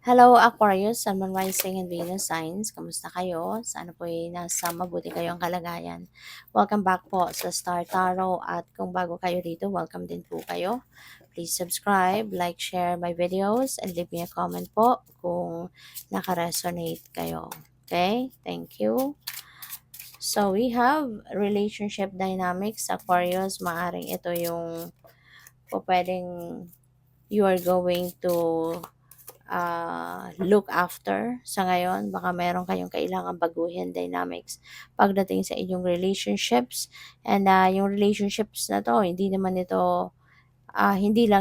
Hello Aquarius, Sun, Moon, Rising, and Venus signs. Kamusta kayo? Sana po ay nasa mabuti kayong kalagayan. Welcome back po sa Star Tarot at kung bago kayo dito, welcome din po kayo. Please subscribe, like, share my videos, and leave me a comment po kung naka-resonate kayo. Okay? Thank you. So we have relationship dynamics, Aquarius. Maaring ito yung po pwedeng you are going to look after sa ngayon. Baka meron kayong kailangan baguhin dynamics pagdating sa inyong relationships. And yung relationships na to, hindi lang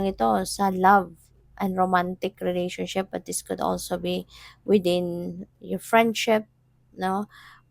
ito sa love and romantic relationship, but this could also be within your friendship, no?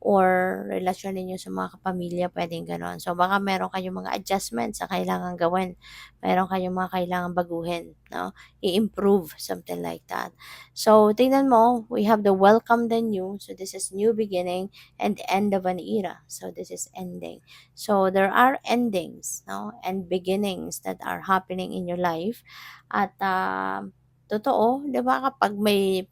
Or relasyon ninyo sa mga kapamilya, pwedeng ganon. So, baka meron kayong mga adjustments na kailangan gawin. Meron kayong mga kailangan baguhin, no? I-improve, something like that. So, tingnan mo, we have the welcome the new. So, this is new beginning and end of an era. So, this is ending. So, there are endings, no? And beginnings that are happening in your life. At, totoo, 'di ba kapag may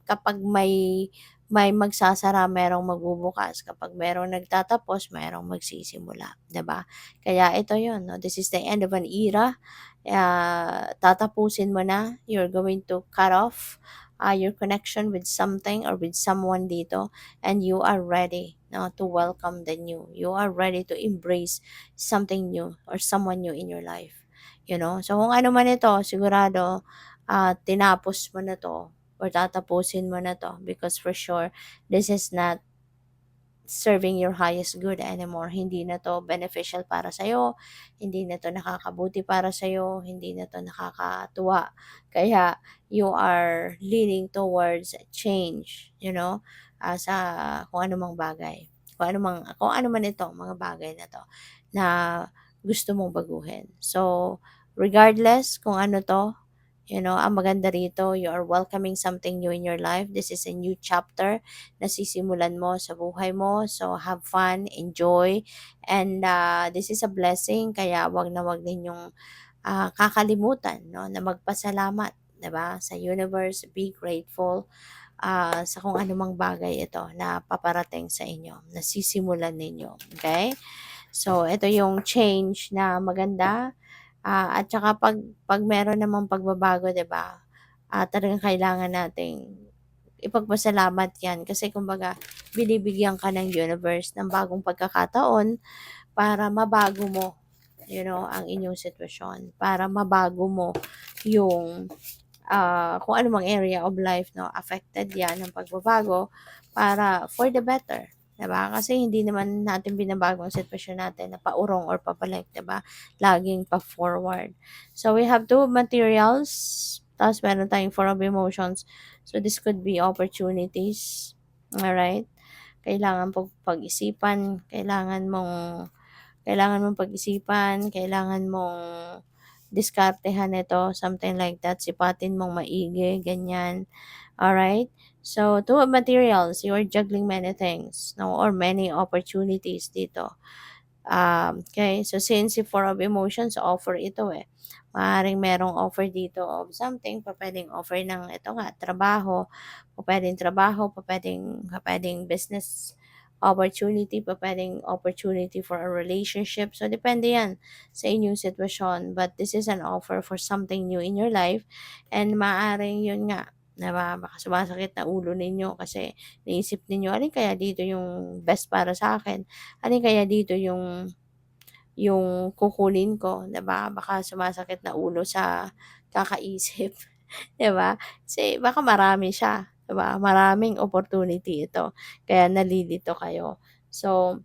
magsasara, merong magbubukas. Kapag merong nagtatapos, merong magsisimula, 'di ba? Kaya ito 'yun, no? This is the end of an era. Tatapusin mo na. You're going to cut off your connection with something or with someone dito, and you are ready, no, to welcome the new. You are ready to embrace something new or someone new in your life. So kung ano man ito, sigurado tinapos mo na to or tatapusin mo na to, because for sure this is not serving your highest good anymore. Hindi na to beneficial para sa'yo, hindi na to nakakabuti para sa'yo, hindi na to nakakatuwa. Kaya you are leaning towards change, sa kung anumang bagay. Kung ano man ito, mga bagay na to na gusto mong baguhin. So, regardless kung ano to, ang maganda rito, you are welcoming something new in your life. This is a new chapter na sisimulan mo sa buhay mo. So, have fun, enjoy, and this is a blessing. Kaya wag na wag ninyong kakalimutan, no, na magpasalamat, 'di ba? Sa universe, be grateful sa kung anumang bagay ito na paparating sa inyo, na sisimulan ninyo. Okay? So, ito yung change na maganda. At saka pag meron namang pagbabago, 'di ba? Talagang kailangan nating ipagpasalamat 'yan kasi kumbaga binibigyan ka ng universe ng bagong pagkakataon para mabago mo, ang inyong sitwasyon, para mabago mo yung kung anumang area of life, no, affected 'yan ng pagbabago para for the better. 'Di ba? Kasi hindi naman natin binabago ang sitwasyon natin na paurong or papalik, 'di ba? Laging pa-forward. So, we have two materials, tapos meron tayong four of emotions. So, this could be opportunities. Alright? Kailangan pag-isipan, kailangan mong pag-isipan, kailangan mong diskartehan ito, something like that, sipatin mong maigi, ganyan. Alright? So, two of materials, you are juggling many things, no, or many opportunities dito. Okay, so since yung four of emotions, offer ito eh. Maaaring merong offer dito of something, pwedeng offer ng ito nga, trabaho, pwedeng business opportunity, pwedeng opportunity for a relationship. So, depende yan sa inyong sitwasyon. But this is an offer for something new in your life. And maaaring yun nga, diba, baka sumasakit na ulo ninyo kasi naisip ninyo, alin kaya dito yung best para sa akin? Alin kaya dito yung kukunin ko, 'di ba? Baka sumasakit na ulo sa kakaisip, 'di ba? Kasi baka marami siya, 'di ba? Maraming opportunity ito, kaya nalilito kayo. So,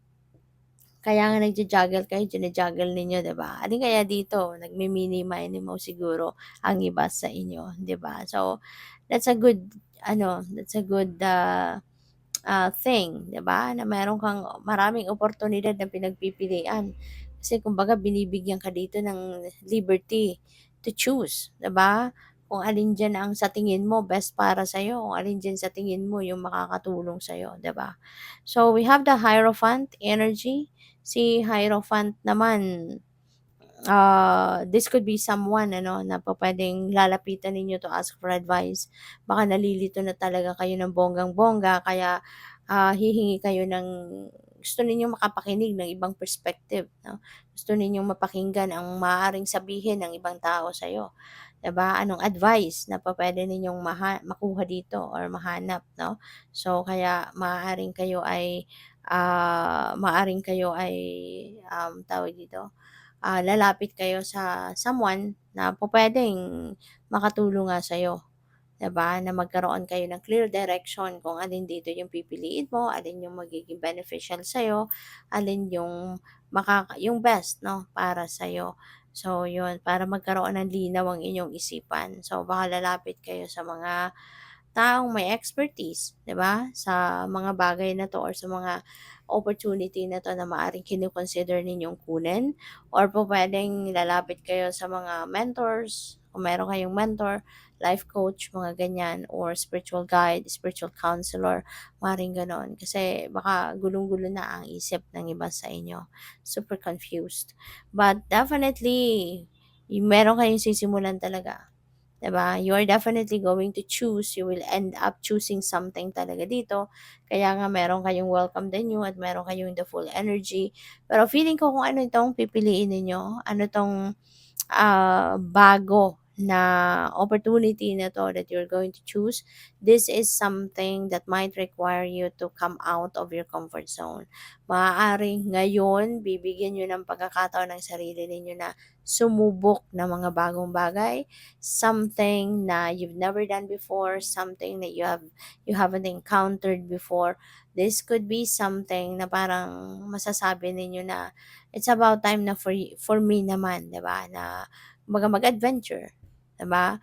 kaya nga nagja-juggle kayo, juggle ninyo, 'di ba? Alin kaya dito, nagmi-mini-mini mo siguro ang iba sa inyo, 'di ba? So, that's a good thing, 'di ba? Na meron kang maraming oportunidad na pinagpipilian. Kasi kumbaga binibigyan ka dito ng liberty to choose, 'di ba? Kung alin diyan ang sa tingin mo best para sa kung alin diyan sa tingin mo yung makakatulong sa 'di ba? So we have the Hierophant energy. Si Hierophant naman, this could be someone ano na pupuwedeng lalapitan ninyo to ask for advice. Baka nalilito na talaga kayo ng bonggang-bongga kaya, hihingi kayo ng gusto ninyong makapakinig ng ibang perspective 'no. Gusto ninyong mapakinggan ang maaaring sabihin ng ibang tao sa'yo, 'di ba? Anong advice na pupuwede ninyong makuha dito or mahanap 'no. So kaya maaaring kayo ay, tawag dito, lalapit kayo sa someone na pupuwedeng makatulong nga sa'yo, 'di ba, na magkaroon kayo ng clear direction kung alin dito yung pipiliin mo, alin yung magiging beneficial sa'yo, alin yung best 'no, para sa'yo. So yun, para magkaroon ng linaw ang inyong isipan. So baka lalapit kayo sa mga taong may expertise, 'di ba, sa mga bagay na 'to or sa mga opportunity na 'to na maaaring kino-consider ninyong kunin or pupuwedeng lalapit kayo sa mga mentors, kung meron kayong mentor, life coach, mga ganyan or spiritual guide, spiritual counselor, maaaring gano'n. Kasi baka gulong-gulo na ang isip ng iba sa inyo, super confused. But definitely, meron kayong sisimulan talaga. 'Di ba? You are definitely going to choose, you will end up choosing something talaga dito. Kaya nga meron kayong welcome the new at meron kayong the full energy. Pero feeling ko kung ano itong pipiliin ninyo, ano 'tong bago na opportunity na 'to that you're going to choose, this is something that might require you to come out of your comfort zone. Maaaring ngayon bibigyan niyo ng pagkakataon ng sarili ninyo na sumubok ng mga bagong bagay, something na you've never done before, something that you haven't encountered before. This could be something na parang masasabi ninyo na it's about time na for me naman, 'di ba? Na kumbaga mag-adventure, 'di ba?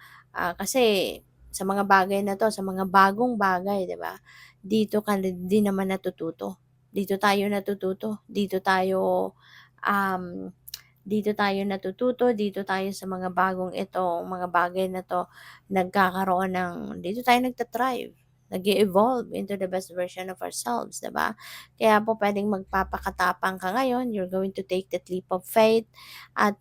Kasi sa mga bagay na 'to, sa mga bagong bagay, 'di ba? Dito ka din naman natututo. Dito tayo natututo, um dito tayo natututo, dito tayo sa mga bagong ito, mga bagay na 'to dito tayo nagta-thrive, nag evolve into the best version of ourselves, 'di ba? Kaya po puwedeng magpapakatapang ka ngayon, you're going to take that leap of faith at,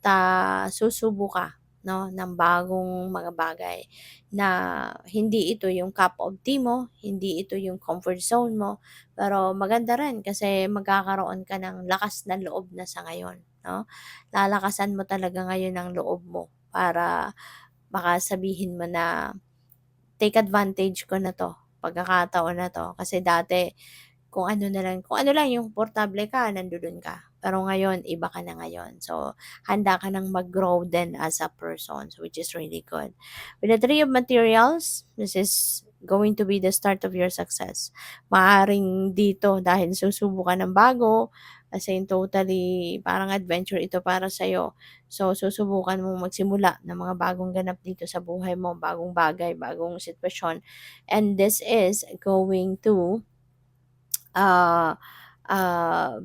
susubo ka 'no, ng bagong mga bagay na hindi ito yung cup of tea mo, hindi ito yung comfort zone mo, pero maganda rin kasi magkakaroon ka ng lakas ng loob na sa ngayon 'no. Lalakasan mo talaga ngayon ang loob mo para baka sabihin mo na, "Take advantage ko na 'to, pagkakataon na 'to." Kasi dati kung ano lang yung komportable ka nandodo'n ka. Pero ngayon iba ka na ngayon. So, handa ka ng mag-grow din as a person, so which is really good. With the Three of Materials, this is going to be the start of your success. Maaaring dito dahil susubukan ng bago, as in totally parang adventure ito para sa'yo. So, susubukan mong magsimula ng mga bagong ganap dito sa buhay mo, bagong bagay, bagong sitwasyon. And this is going to uh,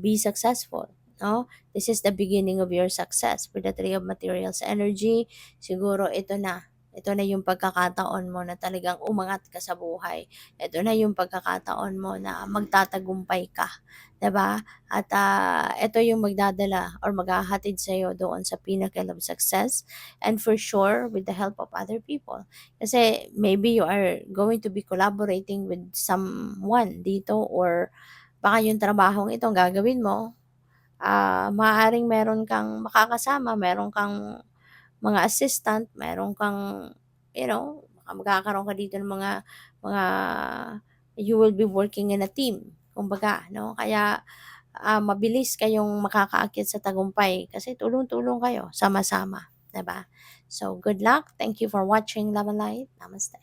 be successful. No? This is the beginning of your success. With the Three of Materials energy, siguro ito na yung pagkakataon mo na talagang umangat ka sa buhay. Ito na yung pagkakataon mo na magtatagumpay ka. 'Di ba? At ito yung magdadala or maghahatid sa iyo doon sa pinnacle of success and for sure with the help of other people. Kasi maybe you are going to be collaborating with someone dito or baka yung trabahong itong gagawin mo, maaaring meron kang makakasama, meron kang mga assistant, meron kang, baka magkakaroon ka dito ng mga you will be working in a team, kumbaga, 'no? Kaya, mabilis kayong makakaakyat sa tagumpay kasi tulong-tulong kayo, sama-sama, 'di ba? So, good luck. Thank you for watching Love and Light. Namaste.